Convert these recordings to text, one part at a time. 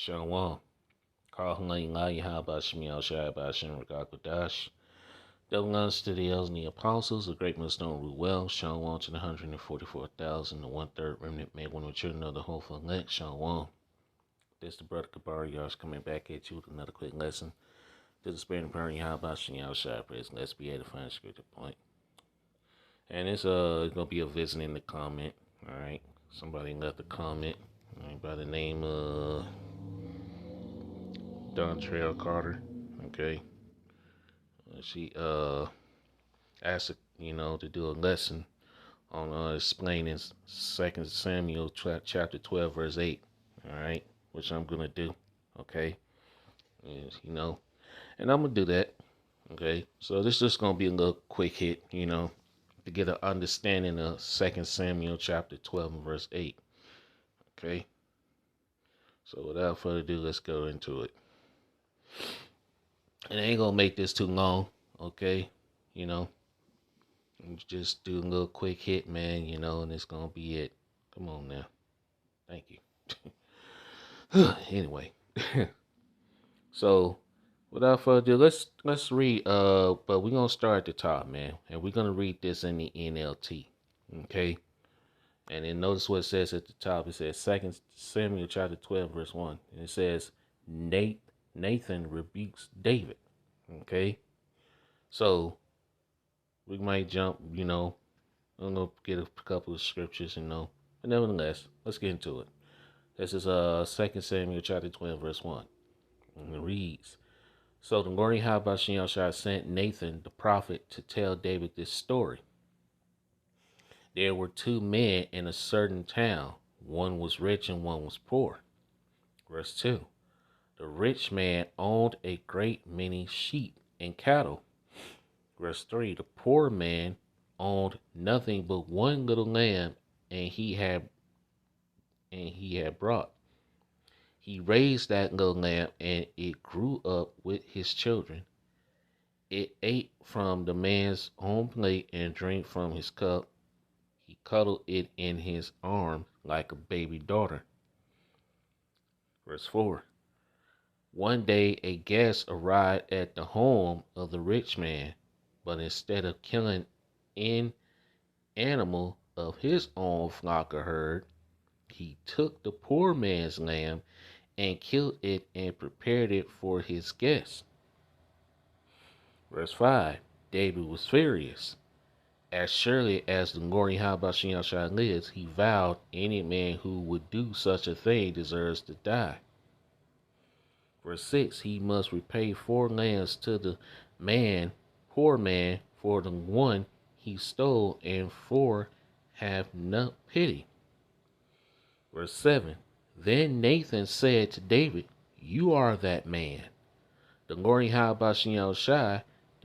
Shalom. Carl Hanay Yahaba Shmi Al Shai Bashin Ragakudash. Delgans to the elders and the apostles, the great millstone rule well. Shalom to the 144,000, the 1/3 remnant made one of the children of the hopeful elect. Shalom. This the brother Kabar Yars coming back at you with another quick lesson. To the spirit and power Yahaba Shmi Al Shai praise. Let's be edifying scripture point. And it's gonna be a visit in the comment. Alright. Somebody left a comment. By the name of Dontrell Carter. Okay. She asked to do a lesson on explaining 2 Samuel chapter 12 verse 8. All right, which I'm gonna do. Okay, and, and I'm gonna do that. Okay, so this is just gonna be a little quick hit, to get an understanding of 2 Samuel chapter 12 and verse 8. Okay, so without further ado, let's go into it. And I ain't gonna make this too long. Okay, just do a little quick hit, man, and it's gonna be it. Come on now. Thank you. Anyway. So without further ado, let's read but we're gonna start at the top, man. And we're gonna read this in the NLT. Okay. And then notice what it says at the top. It says 2 Samuel chapter 12, verse 1. And it says Nathan rebukes David. Okay. So we might jump, I'm gonna get a couple of scriptures, but nevertheless, let's get into it. This is 2 Samuel chapter 12, verse 1. And it reads, So the Lord Yahweh sent Nathan the prophet to tell David this story. There were two men in a certain town. One was rich and one was poor. Verse 2. The rich man owned a great many sheep and cattle. Verse 3, the poor man owned nothing but one little lamb, and he had brought. He raised that little lamb, and it grew up with his children. It ate from the man's own plate and drank from his cup. He cuddled it in his arms like a baby daughter. Verse 4. One day a guest arrived at the home of the rich man, but instead of killing an animal of his own flock or herd, he took the poor man's lamb and killed it and prepared it for his guest. Verse 5. David was furious. As surely as the Lord Yahweh lives, he vowed any man who would do such a thing deserves to die. Verse 6. He must repay 4 lambs to the poor man, for the one he stole, and 4 have no pity. Verse 7. Then Nathan said to David, You are that man. The Lord Yahweh, the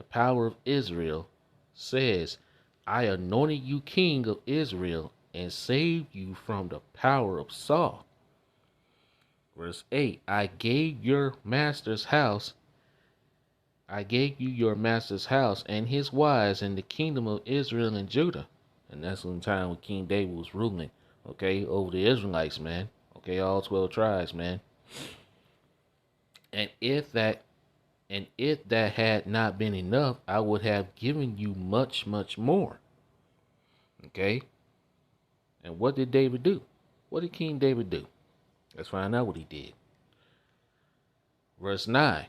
power of Israel, says, I anointed you king of Israel and saved you from the power of Saul. Verse 8, I gave you your master's house and his wives and the kingdom of Israel and Judah. And that's the time when King David was ruling, over the Israelites, man. All 12 tribes, man. And if that had not been enough, I would have given you much, much more. Okay? And what did David do? What did King David do? Let's find out what he did. Verse 9.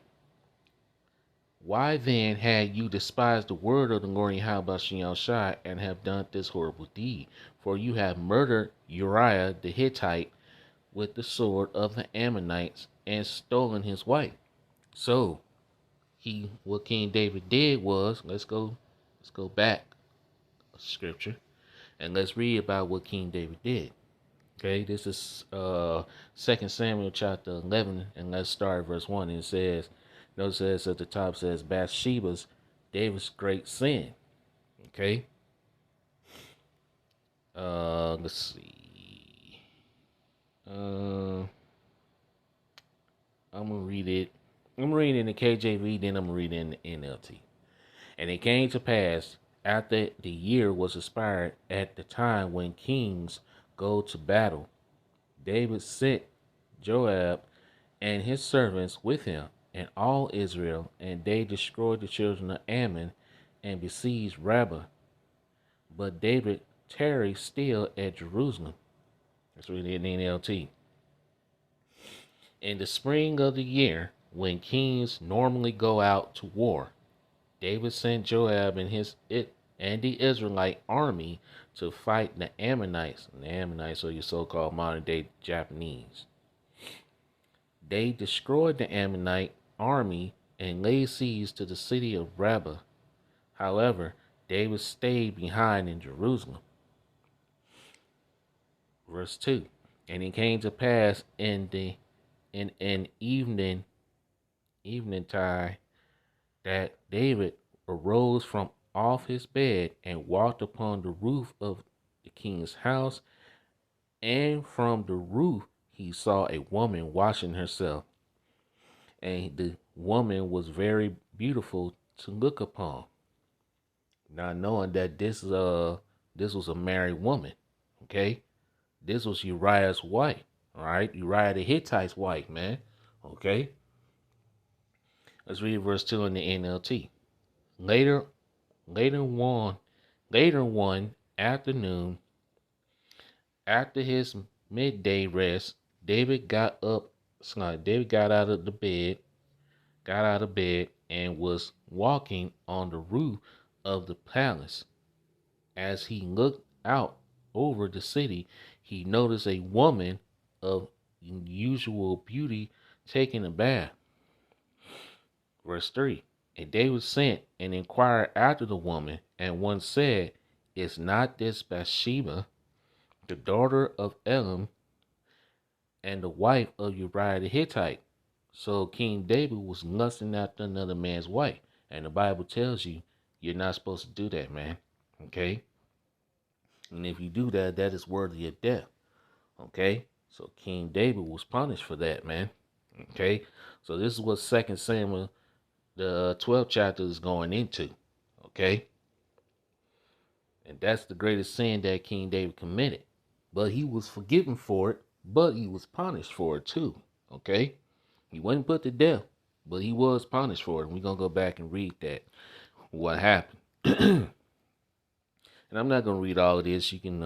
Why then had you despised the word of the Lord Yahweh and have done this horrible deed? For you have murdered Uriah the Hittite with the sword of the Ammonites and stolen his wife. So what King David did was, let's go back a scripture and let's read about what King David did. Okay, this is 2 Samuel chapter 11, and let's start at verse 1. And it says, notice it says at the top, says Bathsheba's, David's great sin. Okay, let's see. I'm gonna read it. I'm reading in the KJV, then I'm gonna read it in the NLT. And it came to pass after the year was expired, at the time when kings go to battle, David sent Joab and his servants with him, and all Israel, and they destroyed the children of Ammon and besieged Rabbah. But David tarried still at Jerusalem. That's reading in the NLT. In the spring of the year, when kings normally go out to war, David sent Joab and the Israelite army to fight the Ammonites. And the Ammonites are your so-called modern-day Japanese. They destroyed the Ammonite army and laid siege to the city of Rabbah. However, David stayed behind in Jerusalem. Verse 2. And it came to pass in an eventide that David arose from off his bed and walked upon the roof of the king's house, and from the roof he saw a woman washing herself, and the woman was very beautiful to look upon. Not knowing that this was a married woman, okay? This was Uriah's wife, all right? Uriah the Hittite's wife, man, okay? Let's read verse 2 in the NLT. Later one afternoon, after his midday rest, David got out of bed and was walking on the roof of the palace. As he looked out over the city, he noticed a woman of unusual beauty taking a bath. Verse 3. And David sent and inquired after the woman, and one said, Is not this Bathsheba, the daughter of Elam, and the wife of Uriah the Hittite? So King David was lusting after another man's wife. And the Bible tells you you're not supposed to do that, man. Okay? And if you do that, that is worthy of death. Okay? So King David was punished for that, man. Okay? So this is what 2 Samuel, the 12th chapter, is going into. Okay? And that's the greatest sin that King David committed. But he was forgiven for it, but he was punished for it too. Okay? He wasn't put to death, but he was punished for it. And we're going to go back and read that, what happened. And I'm not going to read all of this. You can,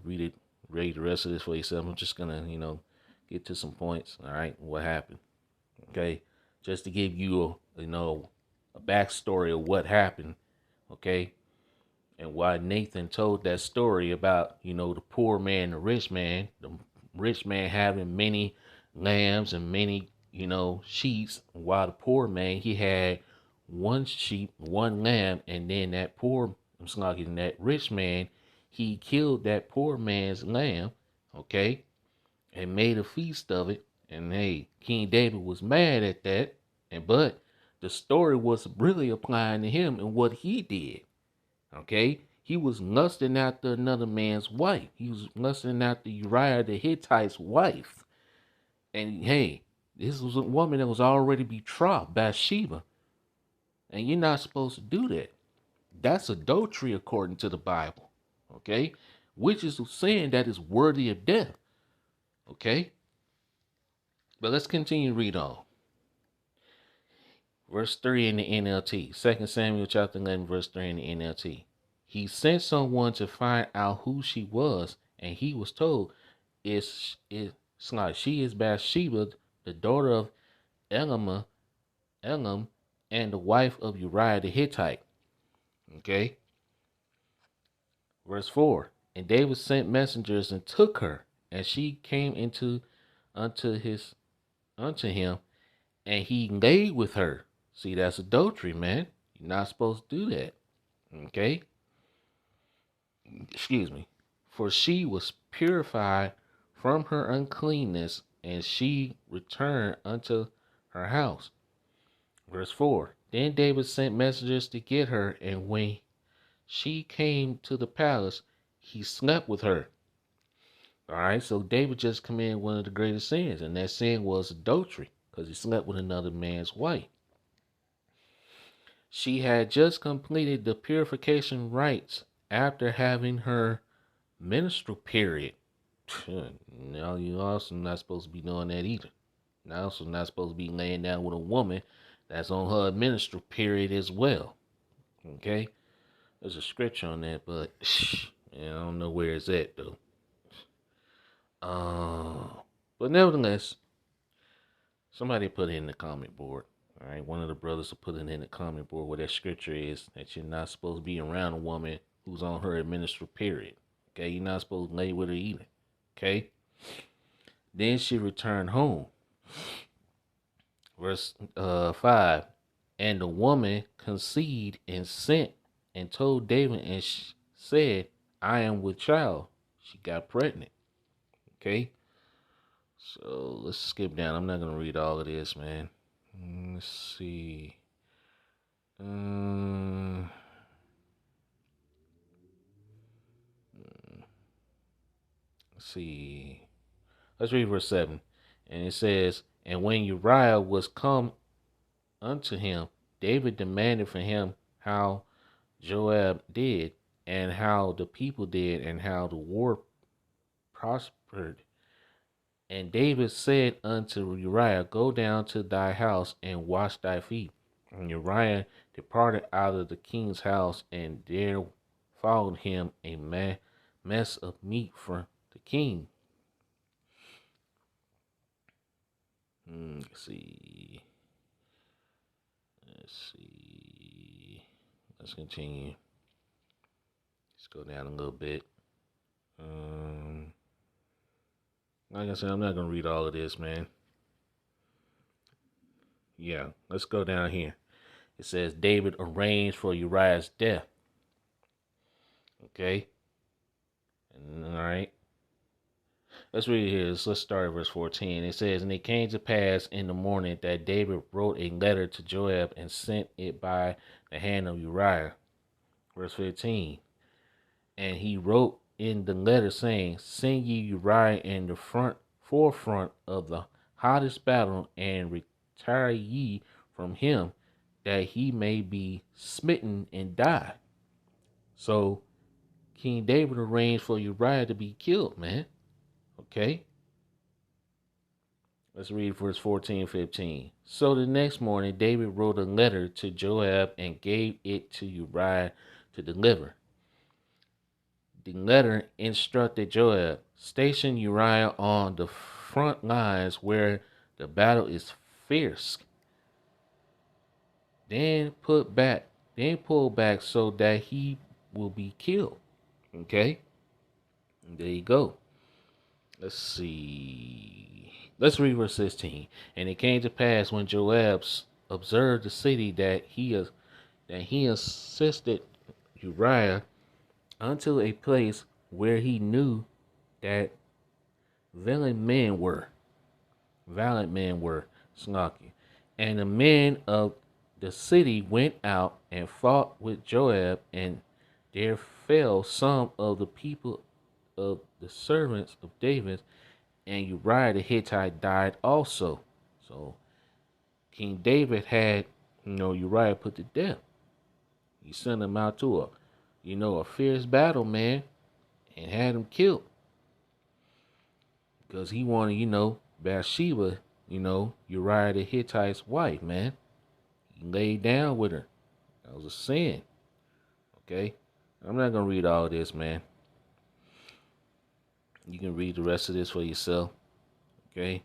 read the rest of this for yourself. I'm just going to, get to some points. All right. What happened. Okay. Just to give you, a backstory of what happened. Okay. And why Nathan told that story about, the poor man, the rich man having many lambs and many, sheep, while the poor man, he had one sheep, one lamb, and then that rich man, he killed that poor man's lamb, okay, and made a feast of it. And hey, King David was mad at that, but the story was really applying to him and what he did. Okay, he was lusting after another man's wife. He was lusting after Uriah the Hittite's wife. And hey, this was a woman that was already betrothed, Bathsheba. And you're not supposed to do that. That's adultery according to the Bible. Okay? Which is saying that is worthy of death. Okay? But let's continue to read on. Verse 3 in the NLT. 2 Samuel chapter 11, verse 3 in the NLT. He sent someone to find out who she was, and he was told, she is Bathsheba, the daughter of Elam, and the wife of Uriah the Hittite. Okay. Verse 4. And David sent messengers and took her, and she came unto him, and he laid with her. See, that's adultery, man. You're not supposed to do that. Okay? Excuse me. For she was purified from her uncleanness, and she returned unto her house. Verse 4. Then David sent messengers to get her, and when she came to the palace, he slept with her. All right, so David just committed one of the greatest sins, and that sin was adultery, because he slept with another man's wife. She had just completed the purification rites after having her menstrual period. Now, you also not supposed to be doing that either. Now, so not supposed to be laying down with a woman that's on her menstrual period as well. Okay? There's a scripture on that, but yeah, I don't know where it's at though. But nevertheless, somebody put it in the comment board. All right, one of the brothers will put it in the comment board where that scripture is that you're not supposed to be around a woman who's on her menstrual period. Okay, you're not supposed to lay with her either. Okay. Then she returned home. Verse 5. And the woman conceived and sent and told David and said, I am with child. She got pregnant. Okay. So let's skip down. I'm not going to read all of this, man. Let's see. Let's see. Let's read verse 7. And it says, And when Uriah was come unto him, David demanded from him how Joab did, and how the people did, and how the war prospered. And David said unto Uriah, Go down to thy house and wash thy feet. And Uriah departed out of the king's house, and there followed him a mess of meat for the king. Let's see. Let's continue. Let's go down a little bit. Like I said, I'm not going to read all of this, man. Yeah, let's go down here. It says David arranged for Uriah's death. Okay. All right. Let's read here. Let's start at verse 14. It says, And it came to pass in the morning that David wrote a letter to Joab and sent it by the hand of Uriah. Verse 15. And he wrote in the letter saying, Send ye Uriah in the forefront of the hottest battle, and retire ye from him, that he may be smitten and die. So King David arranged for Uriah to be killed, man. Okay. Let's read verse 14 and 15. So the next morning, David wrote a letter to Joab and gave it to Uriah to deliver. The letter instructed Joab, Station Uriah on the front lines where the battle is fierce. Then pull back so that he will be killed. Okay? And there you go. Let's see. Let's read verse 16. And it came to pass when Joab observed the city that he assisted Uriah unto a place where he knew that valiant men were. Snarky. And the men of the city went out and fought with Joab, and there fell some of the people of the servants of David, and Uriah the Hittite died also. So King David had, Uriah put to death. He sent him out to a fierce battle, man, and had him killed. Because he wanted, Bathsheba, Uriah the Hittite's wife, man. He laid down with her. That was a sin. Okay? I'm not going to read all of this, man. You can read the rest of this for yourself. Okay?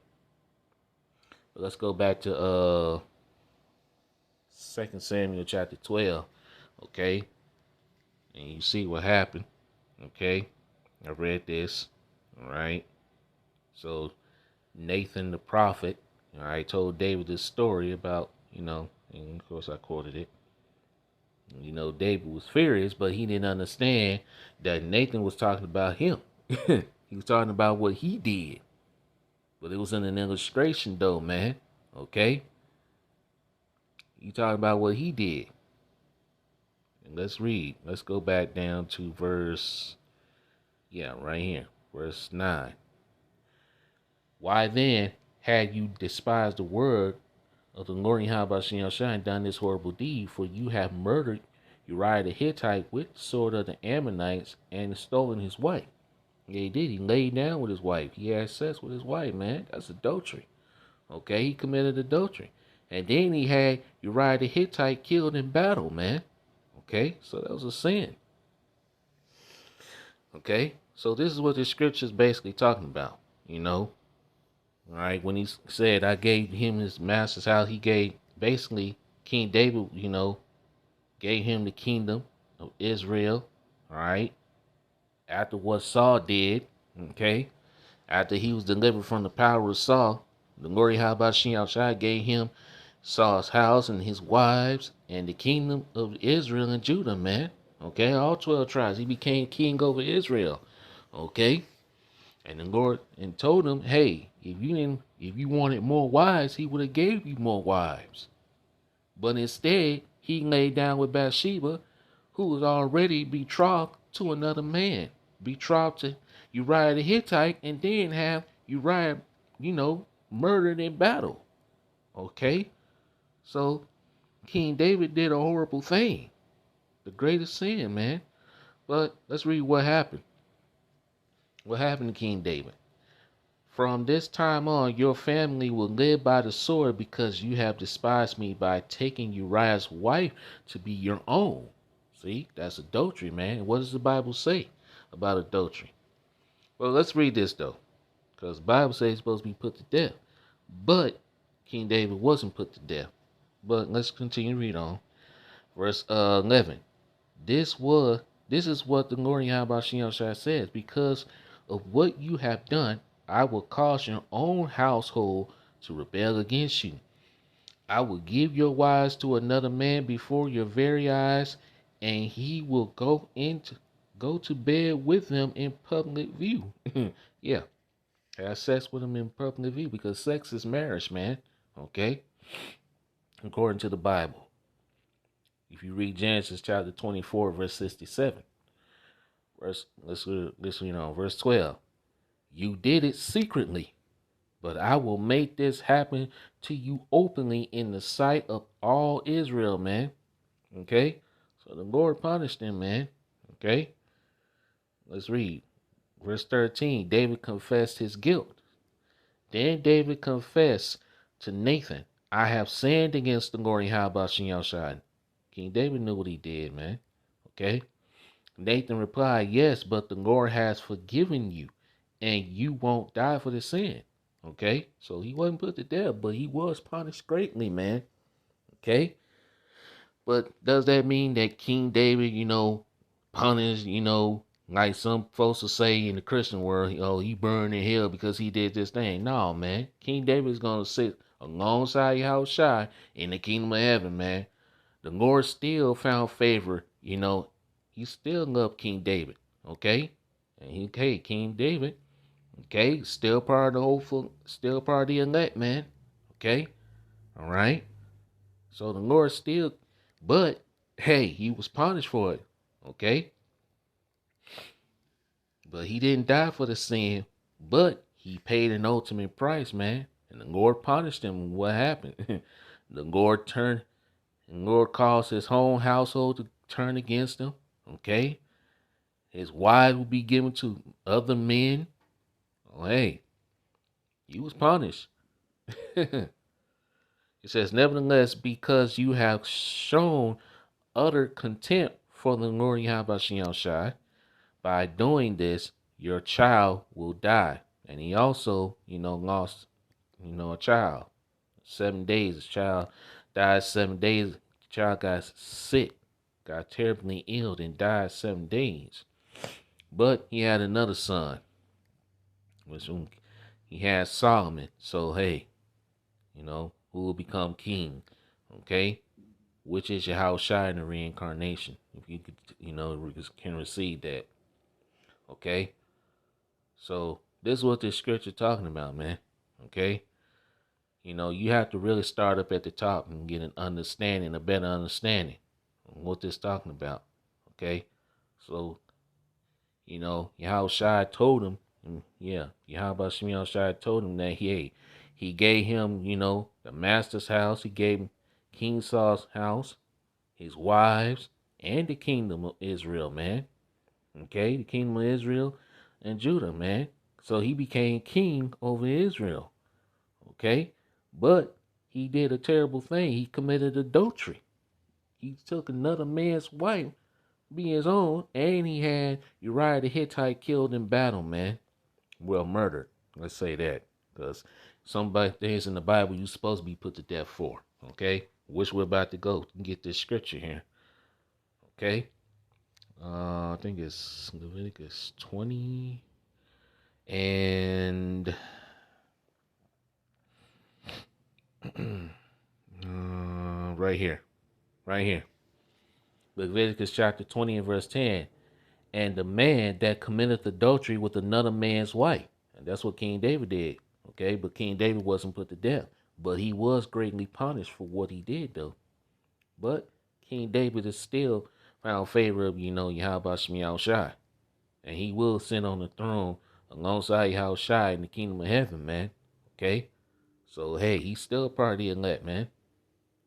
But let's go back to 2 Samuel chapter 12. Okay? And you see what happened. Okay? I read this. All right? So Nathan the prophet, all right, told David this story about, and of course I quoted it. David was furious, but he didn't understand that Nathan was talking about him. He was talking about what he did. But it was in an illustration though, man. Okay? You talking about what he did. And let's read. Let's go back down to verse, right here. Verse 9. Why then had you despised the word of the Lord Yahweh and done this horrible deed? For you have murdered Uriah the Hittite with the sword of the Ammonites and stolen his wife. Yeah, he did. He laid down with his wife. He had sex with his wife, man. That's adultery. Okay, he committed adultery. And then he had Uriah the Hittite killed in battle, man. Okay, so that was a sin. Okay, so this is what the scripture is basically talking about, you know. All right, when he said, I gave him his master's house, he gave basically King David, gave him the kingdom of Israel. All right, after what Saul did, okay, after he was delivered from the power of Saul, the Lord Yahweh gave him Saul's house and his wives and the kingdom of Israel and Judah, man. Okay, all 12 tribes. He became king over Israel. Okay, and the Lord and told him, hey, if you wanted more wives, he would have gave you more wives. But instead, he laid down with Bathsheba, who was already betrothed to another man, betrothed to Uriah the Hittite, and then have Uriah, murdered in battle. Okay, so King David did a horrible thing, the greatest sin, man. But let's read what happened. What happened to King David? From this time on, your family will live by the sword because you have despised me by taking Uriah's wife to be your own. See, that's adultery, man. What does the Bible say about adultery? Well, let's read this, though, because the Bible says he's supposed to be put to death. But King David wasn't put to death. But let's continue to read on. Verse 11. This is what the Lord Yahweh says, because of what you have done, I will cause your own household to rebel against you. I will give your wives to another man before your very eyes, and he will go to bed with them in public view. Yeah, have sex with them in public view because sex is marriage, man. Okay, according to the Bible. If you read Genesis chapter 24, verse 67. Let's read on. Verse 12. You did it secretly, but I will make this happen to you openly in the sight of all Israel, man. Okay? So the Lord punished them, man. Okay? Let's read. Verse 13. David confessed his guilt. Then David confessed to Nathan, I have sinned against the Lord Yahweh Shai. King David knew what he did, man. Okay? Nathan replied, yes, but the Lord has forgiven you, and you won't die for the sin. Okay? So he wasn't put to death, but he was punished greatly, man. Okay? But does that mean that King David, punished, like some folks will say in the Christian world, oh, he burned in hell because he did this thing? No, man. King David is going to sit alongside Yahushua in the kingdom of heaven, man. The Lord still found favor, he still loved King David, okay? And King David, okay, still part of the hopeful, still part of the elect, man, okay? All right? So the Lord still, but hey, he was punished for it, okay? But he didn't die for the sin, but he paid an ultimate price, man. And the Lord punished him. What happened? the Lord caused his own household to turn against him, okay? His wives will be given to other men. Oh, hey, he was punished. It says, nevertheless, because you have shown utter contempt for the Lord Yahweh Shai, by doing this, your child will die. And he also, lost, a child. 7 days, his child died 7 days. The child got sick, got terribly ill, and died 7 days. But he had another son, which he had Solomon. So hey, who will become king? Okay, which is your house in the reincarnation? If you could, can receive that. Okay, so this is what this scripture talking about, man. Okay, you have to really start up at the top and get an understanding, a better understanding of what this talking about. Okay, so Yahushua told him, Yahushua told him that he gave him, the master's house. He gave him King Saul's house, his wives, and the kingdom of Israel, man. Okay, the kingdom of Israel and Judah, man. So he became king over Israel. Okay, But he did a terrible thing. He committed adultery. He took another man's wife, be his own, and he had Uriah the Hittite killed in battle, man. Well, murdered. Let's say that. Because some things in the Bible you're supposed to be put to death for. Okay? Which we're about to go and get this scripture here. Okay? I think it's Leviticus 20 and right here. Right here. Leviticus chapter 20 and verse 10. And the man that committeth adultery with another man's wife. And that's what King David did. Okay, but King David wasn't put to death. But he was greatly punished for what he did, though. But King David is still found favor of, Yahweh Shemiah Shai. And he will sit on the throne alongside Yahweh Shai in the kingdom of heaven, man. Okay? So, hey, he's still a part of the elect, man.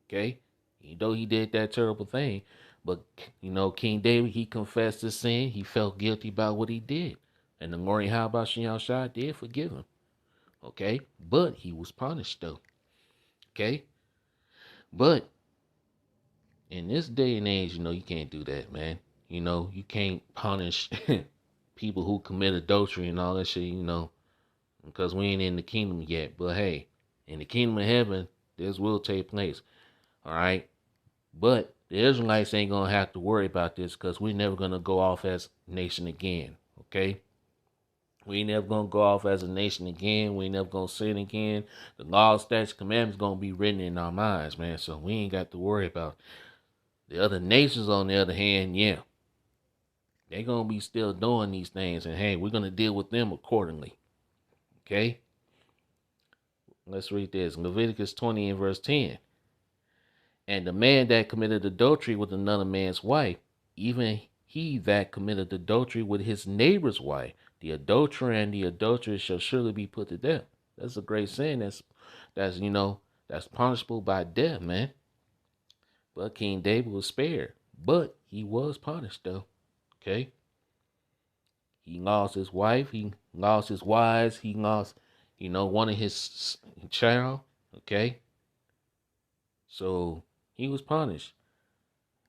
Okay? Though he did that terrible thing, but, King David, he confessed his sin. He felt guilty about what he did. And the Lord Yahweh Shemiah Shai did forgive him. Okay? But he was punished, though. Okay? But in this day and age, you can't do that, man. You can't punish people who commit adultery and all that shit, because we ain't in the kingdom yet. But hey, in the kingdom of heaven, this will take place. All right? But the Israelites ain't going to have to worry about this because we're never going to go off as a nation again. Okay? We ain't never going to go off as a nation again. We ain't never going to sin again. The law, statutes, commandments going to be written in our minds, man. So we ain't got to worry about it. The other nations, on the other hand, yeah, they're going to be still doing these things. And hey, we're going to deal with them accordingly. Okay? Let's read this. Leviticus 20 and verse 10. And the man that committed adultery with another man's wife, even he that committed adultery with his neighbor's wife, the adulterer and the adulteress shall surely be put to death. That's a great sin. That's punishable by death, man. But King David was spared. But he was punished, though. Okay? He lost his wife. He lost his wives. He lost, one of his child. Okay? So he was punished.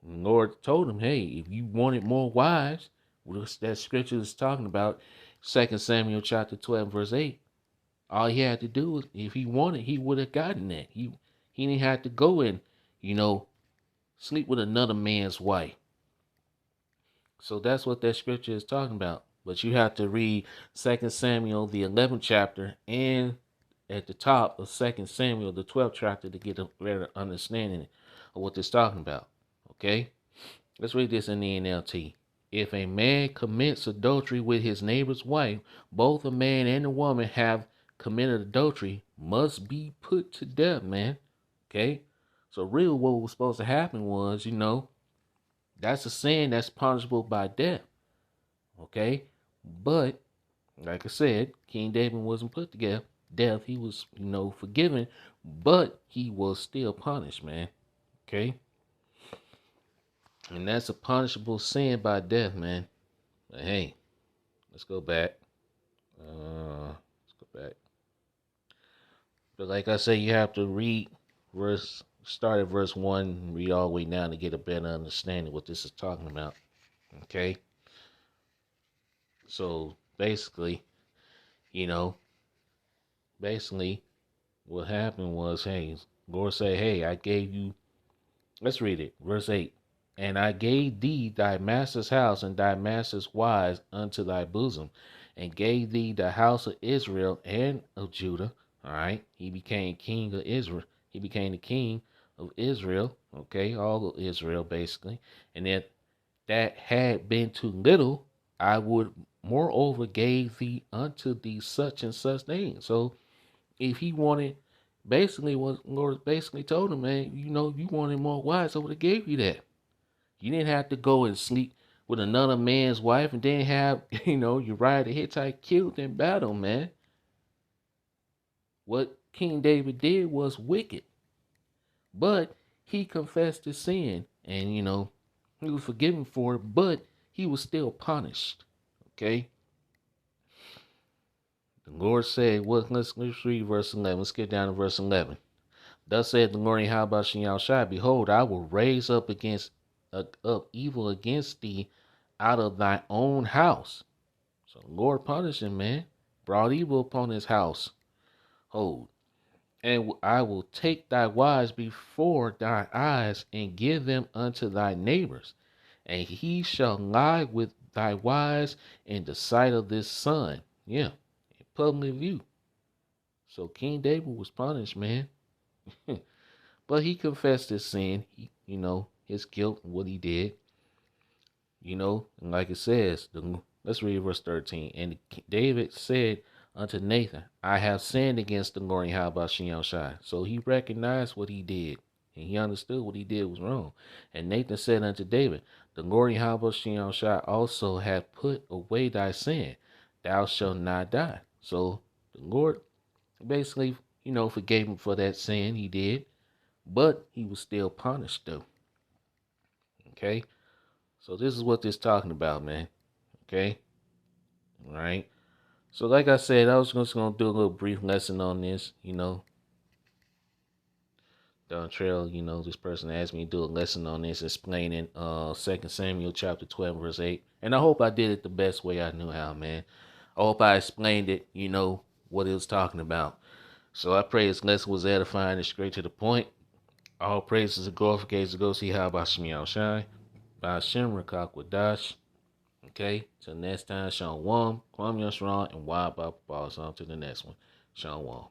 The Lord told him, hey, if you wanted more wives, which that scripture is talking about, 2 Samuel chapter 12, verse 8, all he had to do was, if he wanted, he would have gotten that. He didn't have to go and, sleep with another man's wife. So that's what that scripture is talking about. But you have to read 2 Samuel, the 11th chapter, and at the top of 2 Samuel, the 12th chapter, to get a better understanding of what it's talking about. Okay? Let's read this in the NLT. If a man commits adultery with his neighbor's wife, both a man and a woman have committed adultery, must be put to death, man. Okay? So really what was supposed to happen was, that's a sin that's punishable by death. Okay? But, like I said, King David wasn't put to death. He was, forgiven, but he was still punished, man. Okay? And that's a punishable sin by death, man. But hey, let's go back. Let's go back. But like I say, you have to start at verse 1, and read all the way down to get a better understanding of what this is talking about. Okay? So basically, what happened was, hey, Lord say, hey, I gave you, let's read it, verse 8. And I gave thee thy master's house and thy master's wives unto thy bosom, and gave thee the house of Israel and of Judah. All right. He became king of Israel. He became the king of Israel. Okay. All of Israel, basically. And if that had been too little, I would moreover gave thee unto thee such and such things. So if he wanted, basically what Lord basically told him, man, you wanted more wives, I would have gave you that. You didn't have to go and sleep with another man's wife and then have, Uriah the Hittite killed in battle, man. What King David did was wicked. But he confessed his sin and, he was forgiven for it, but he was still punished. Okay? The Lord said, well, let's read verse 11. Let's get down to verse 11. Thus said the Lord Yahweh Shai, behold, I will raise up up evil against thee out of thy own house. So the Lord punished him, man. Brought evil upon his house. Hold. And I will take thy wives before thy eyes and give them unto thy neighbors. And he shall lie with thy wives in the sight of this sun. Yeah, in public view. So King David was punished, man. But he confessed his sin, his guilt, and what he did. And like it says, let's read verse 13. And David said unto Nathan, I have sinned against the Lord Yahweh Shai. So he recognized what he did, and he understood what he did was wrong. And Nathan said unto David, the Lord Yahweh Shai also hath put away thy sin. Thou shalt not die. So the Lord basically, forgave him for that sin he did, but he was still punished though. Okay? So this is what this talking about, man. Okay? All right? So like I said, I was just going to do a little brief lesson on this, Dontrell, this person asked me to do a lesson on this, explaining 2 Samuel chapter 12, verse 8. And I hope I did it the best way I knew how, man. I hope I explained it, what it was talking about. So I pray this lesson was edifying and straight to the point. All praises and glorifications go see how about Shemiel Shai. By Shem Rakak Wadash. Okay, till next time, Sean Wong, Kwame Yashron, and Wild Bob Balls on to the next one. Sean Wong.